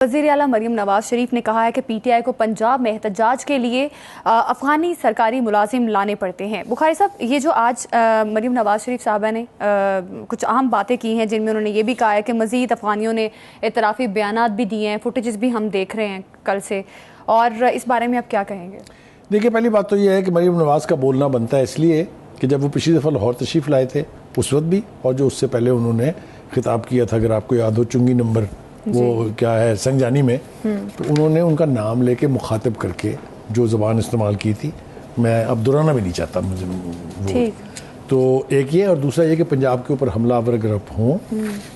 वज़ीर आला मरीम नवाज शरीफ ने कहा है कि पीटीआई को पंजाब में एहतजाज के लिए अफगानी सरकारी मुलाजिम लाने पड़ते हैं। बुखारी साहब, ये जो आज मरीम नवाज शरीफ साहबा ने कुछ अहम बातें की हैं जिनमें उन्होंने ये भी कहा है कि मज़ीद अफगानियों ने एतराफ़ी बयानात भी दिए हैं, फुटेजेस भी हम देख रहे हैं कल से, और इस बारे में आप क्या कहेंगे? देखिए, पहली बात तो ये है कि मरीम नवाज का बोलना बनता है इसलिए कि जब वो पिछली दफ़ा लाहौर तशरीफ़ लाए थे उस वक्त भी, और जो उससे पहले उन्होंने खिताब किया था, अगर आपको याद हो, चुंगी नंबर वो क्या है संगजानी में, तो उन्होंने उनका नाम लेके मुखातिब करके जो ज़बान इस्तेमाल की थी, मैं अब दोहराना भी नहीं चाहता मुझे वो। तो एक ये, और दूसरा ये कि पंजाब के ऊपर हमलावर अगर हों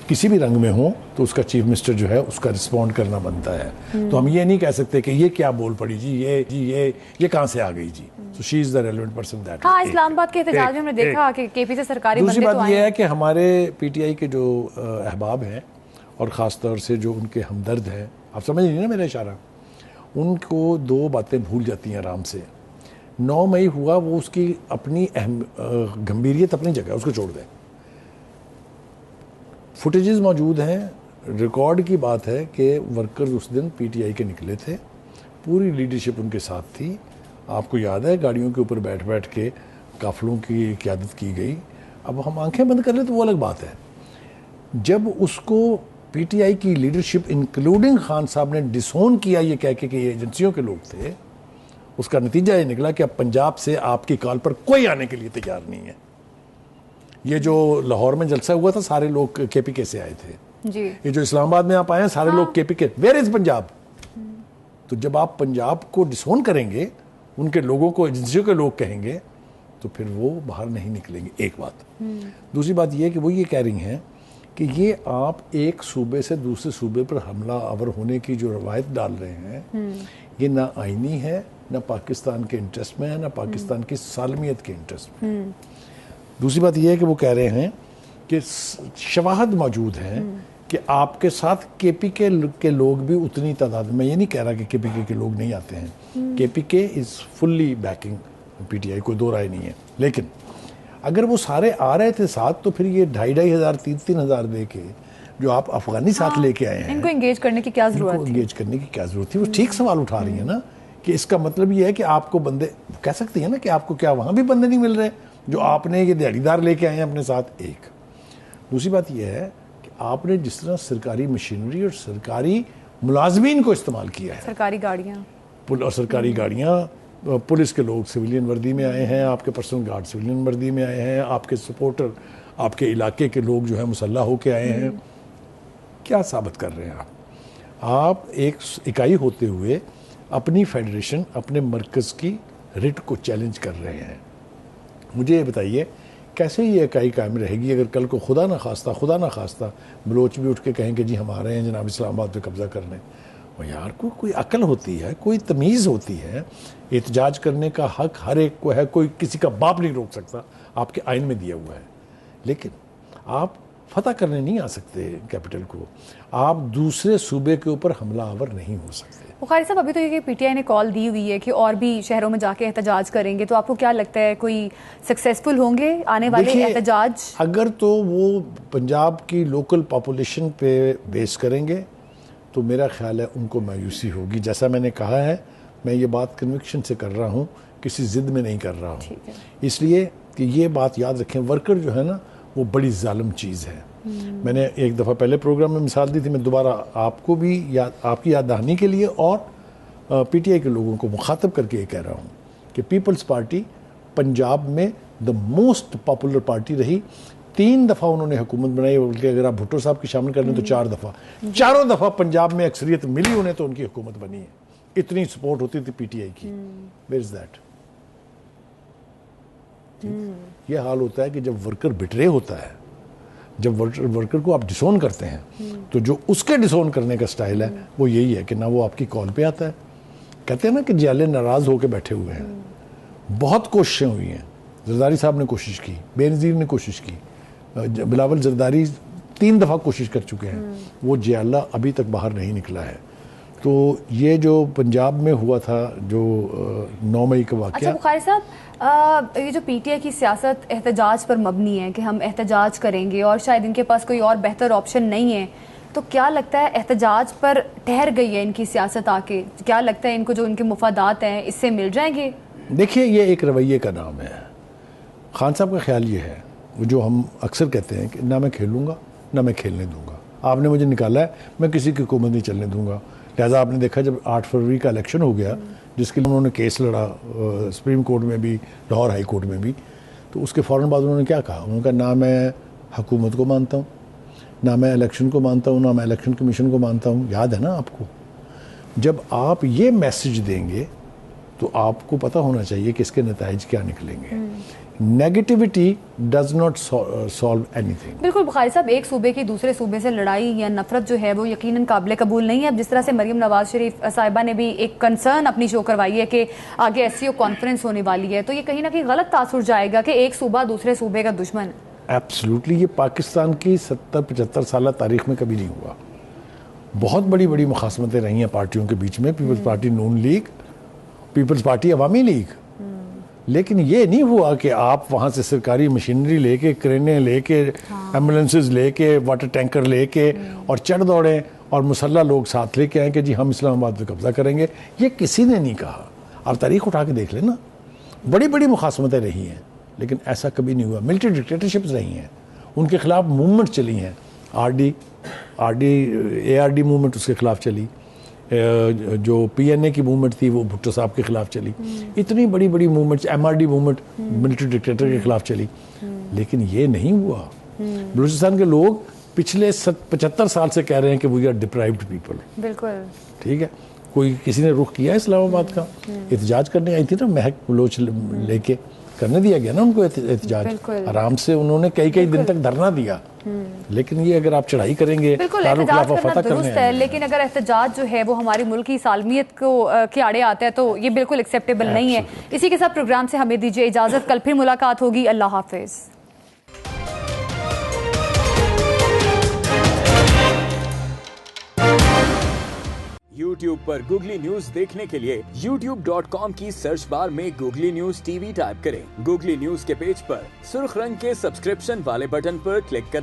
किसी भी रंग में हों तो उसका चीफ मिनिस्टर जो है उसका रिस्पॉन्ड करना बनता है। तो हम ये नहीं कह सकते कि ये क्या बोल पड़ी जी, ये कहाँ से आ गई जी। So she is the relevant person that. हाँ, इस्लामाबाद के एहतजाज में हमने देखा कि केपी से सरकारी दूसरी बात ये है कि हमारे पीटीआई के जो अहबाब हैं और ख़ास तौर से जो उनके हमदर्द हैं, आप समझ लीजिए ना मेरा इशारा, उनको दो बातें भूल जाती हैं आराम से। 9 मई हुआ, वो उसकी अपनी गंभीरियत अपनी जगह, उसको छोड़ दें। फुटेजेस मौजूद हैं, रिकॉर्ड की बात है कि वर्कर्स उस दिन पीटीआई के निकले थे, पूरी लीडरशिप उनके साथ थी। आपको याद है गाड़ियों के ऊपर बैठ बैठ के काफिलों की क़यादत की गई। अब हम आंखें बंद कर लें तो वो अलग बात है। जब उसको पीटीआई की लीडरशिप इंक्लूडिंग खान साहब ने डिसोन किया ये कह के कि ये एजेंसियों के लोग थे, उसका नतीजा ये निकला कि अब पंजाब से आपकी कॉल पर कोई आने के लिए तैयार नहीं है। ये जो लाहौर में जलसा हुआ था, सारे लोग केपीके से आए थे जी। ये जो इस्लामाबाद में आप आए हैं, सारे लोग केपीके। Where is Punjab? तो जब आप पंजाब को डिसोन करेंगे, उनके लोगों को एजेंसियों के लोग कहेंगे, तो फिर वो बाहर नहीं निकलेंगे। एक बात। दूसरी बात यह कि वो ये कह रही हैं कि ये आप एक सूबे से दूसरे सूबे पर हमला आवर होने की जो रवायत डाल रहे हैं, ये ना आईनी है, ना पाकिस्तान के इंटरेस्ट में है, ना पाकिस्तान की सालमियत के इंटरेस्ट में। दूसरी बात यह है कि वो कह रहे हैं कि शवाहद मौजूद है कि आपके साथ केपीके के लोग भी उतनी तादाद में, ये नहीं कह रहा कि केपीके के लोग नहीं आते हैं, KPK is fully banking PTI, कोई दो राय नहीं है। लेकिन अगर वो सारे आ रहे थे साथ, तो फिर ये 2,500 3,000 दे के जो आप अफगानी साथ लेके आए हैं, इनको एंगेज करने की क्या जरूरत थी? एंगेज करने की क्या जरूरत थी? वो ठीक सवाल उठा रही है ना, कि इसका मतलब ये है कि आपको बंदे, कह सकती है ना कि आपको क्या वहां भी बंदे नहीं मिल रहे जो आपने ये दिहाड़ीदार लेके आए हैं अपने साथ। एक दूसरी बात यह है कि आपने जिस तरह सरकारी मशीनरी और सरकारी मुलाजमीन को इस्तेमाल किया है, सरकारी गाड़ियाँ और सरकारी गाड़ियाँ, पुलिस के लोग सिविलियन वर्दी में आए हैं, आपके पर्सनल गार्ड सिविलियन वर्दी में आए हैं, आपके सपोर्टर आपके इलाके के लोग जो है मुसल्ला होके आए हैं। क्या साबित कर रहे हैं आप एक इकाई होते हुए अपनी फेडरेशन, अपने मरकज़ की रिट को चैलेंज कर रहे हैं। मुझे ये बताइए कैसे ये इकाई कायम रहेगी अगर कल को खुदा ना खास्ता बलोच भी उठ के कहें कि जी हम आ रहे हैं जनाब इस्लामाबाद पे कब्जा करने। और यार कोई अकल होती है, कोई तमीज़ होती है। एहतजाज करने का हक हर एक को है, कोई किसी का बाप नहीं रोक सकता, आपके आइन में दिया हुआ है। लेकिन आप फतह करने नहीं आ सकते कैपिटल को, आप दूसरे सूबे के ऊपर हमला आवर नहीं हो सकते। बुखारी साहब, अभी तो ये पीटीआई ने कॉल दी हुई है कि और भी शहरों में जाके एहतजाज करेंगे, तो आपको क्या लगता है कोई सक्सेसफुल होंगे आने वाले एहतजाज? अगर तो वो पंजाब की लोकल पॉपुलेशन पे बेस करेंगे तो मेरा ख्याल है उनको मायूसी होगी। जैसा मैंने कहा है, मैं ये बात कन्विक्शन से कर रहा हूँ, किसी जिद में नहीं कर रहा हूँ, इसलिए कि ये बात याद रखें, वर्कर जो है ना वो बड़ी जालिम चीज़ है। मैंने एक दफ़ा पहले प्रोग्राम में मिसाल दी थी, मैं दोबारा आपको भी आपकी याद दहानी के लिए और पीटीआई के लोगों को मुखातब करके ये कह रहा हूँ कि पीपल्स पार्टी पंजाब में द मोस्ट पॉपुलर पार्टी रही। 3 दफ़ा उन्होंने हुकूमत बनाई, बल्कि अगर आप भुट्टो साहब की शामिल कर लें तो 4 दफ़ा, चारों दफ़ा पंजाब में अक्सरियत मिली उन्हें तो उनकी हुकूमत बनी है। इतनी सपोर्ट होती थी पीटीआई की। Where is that? ये हाल होता है कि जब वर्कर बिटरे होता है, जब वर्कर को आप डिसोन करते हैं, तो जो उसके डिसोन करने का स्टाइल है वो यही है कि ना वो आपकी कॉल पे आता है। कहते हैं ना कि जियाले नाराज होकर बैठे हुए हैं। बहुत कोशिशें हुई हैं, जरदारी साहब ने कोशिश की, बेनज़ीर ने कोशिश की, बिलावल जरदारी 3 दफ़ा कोशिश कर चुके हैं, वो जियाला अभी तक बाहर नहीं निकला है। तो ये जो पंजाब में हुआ था जो 9 मई का वाक़या। अच्छा बुखारी साहब, ये जो पीटीआई की सियासत एहतजाज पर मबनी है कि हम एहतजाज करेंगे और शायद इनके पास कोई और बेहतर ऑप्शन नहीं है, तो क्या लगता है एहतजाज पर ठहर गई है इनकी सियासत आके? क्या लगता है इनको जो उनके मुफादात हैं इससे मिल जाएंगे? देखिए, ये एक रवैये का नाम है। खान साहब का ख्याल ये है, जो हम अक्सर कहते हैं कि ना मैं खेलूँगा ना मैं खेलने दूंगा। आपने मुझे निकाला है, मैं किसी की हुकूमत नहीं चलने दूंगा। लिहाजा आपने देखा जब 8 फरवरी का इलेक्शन हो गया, जिसके लिए उन्होंने केस लड़ा सुप्रीम कोर्ट में भी, लाहौर हाई कोर्ट में भी, तो उसके फ़ौरन बाद उन्होंने क्या कहा? उन्होंने कहा ना मैं हुकूमत को मानता हूँ, ना मैं इलेक्शन को मानता हूँ, ना मैं इलेक्शन कमीशन को मानता हूँ। याद है ना आपको? जब आप ये मैसेज देंगे तो आपको पता होना चाहिए कि इसके नताइज क्या निकलेंगे। Negativity does not solve anything. बिल्कुल बुखारी साहब, एक सूबे की दूसरे सूबे से लड़ाई या नफरत जो है वो यकीनन काबिल कबूल नहीं है। अब जिस तरह से मरीम नवाज शरीफ साहिबा ने भी एक कंसर्न अपनी शो करवाई है कि आगे SCO कॉन्फ्रेंस होने वाली है, तो ये कहीं ना कहीं गलत तासुर जाएगा कि एक सूबा दूसरे सूबे का दुश्मन है। एब्सोल्युटली, ये पाकिस्तान की 70-75 साल तारीख में कभी नहीं हुआ। बहुत बड़ी बड़ी मुखासमतें रही हैं पार्टियों के बीच में, पीपल्स पार्टी नून लीग, पीपल्स पार्टी अवामी लीग, लेकिन ये नहीं हुआ कि आप वहाँ से सरकारी मशीनरी लेके, क्रेनें लेके, एम्बुलेंसेस लेके, वाटर टैंकर लेके और चढ़ दौड़े और मुसल्ला लोग साथ लेके आए कि जी हम इस्लामाबाद पे कब्जा करेंगे। ये किसी ने नहीं कहा। आप तारीख उठा के देख लेना, बड़ी बड़ी मुखासमतें रही हैं, लेकिन ऐसा कभी नहीं हुआ। मिलिट्री डिक्टेटरशिप्स रही हैं, उनके खिलाफ मूवमेंट चली हैं। ARD मूवमेंट उसके खिलाफ चली, जो PNA की मूवमेंट थी वो भुट्टो साहब के खिलाफ चली। इतनी बड़ी बड़ी movements, MRD movement military dictator के खिलाफ चली, लेकिन ये नहीं हुआ। बलूचिस्तान के लोग पिछले 75 साल से कह रहे हैं कि वी आर डिप्राइव्ड पीपल। बिल्कुल ठीक है, कोई किसी ने रुख किया इस्लामाबाद का? एहतजाज करने आई थी ना महक बलोच लेके, करने दिया गया ना उनको एहतजाज, आराम से उन्होंने कई दिन तक धरना दिया। लेकिन ये अगर आप चढ़ाई करेंगे, बिल्कुल एहतजाज करना दुरुस्त है, लेकिन अगर एहतजाज जो है वो हमारी मुल्क की सालमियत को के आड़े आता है तो ये बिल्कुल एक्सेप्टेबल नहीं है। इसी के साथ प्रोग्राम से हमें दीजिए इजाजत, कल फिर मुलाकात होगी। अल्लाह हाफिज। YouTube पर गूगली न्यूज देखने के लिए youtube.com की सर्च बार में गूगली न्यूज TV टाइप करें। गूगली न्यूज के पेज पर सुर्ख रंग के सब्सक्रिप्शन वाले बटन पर क्लिक करना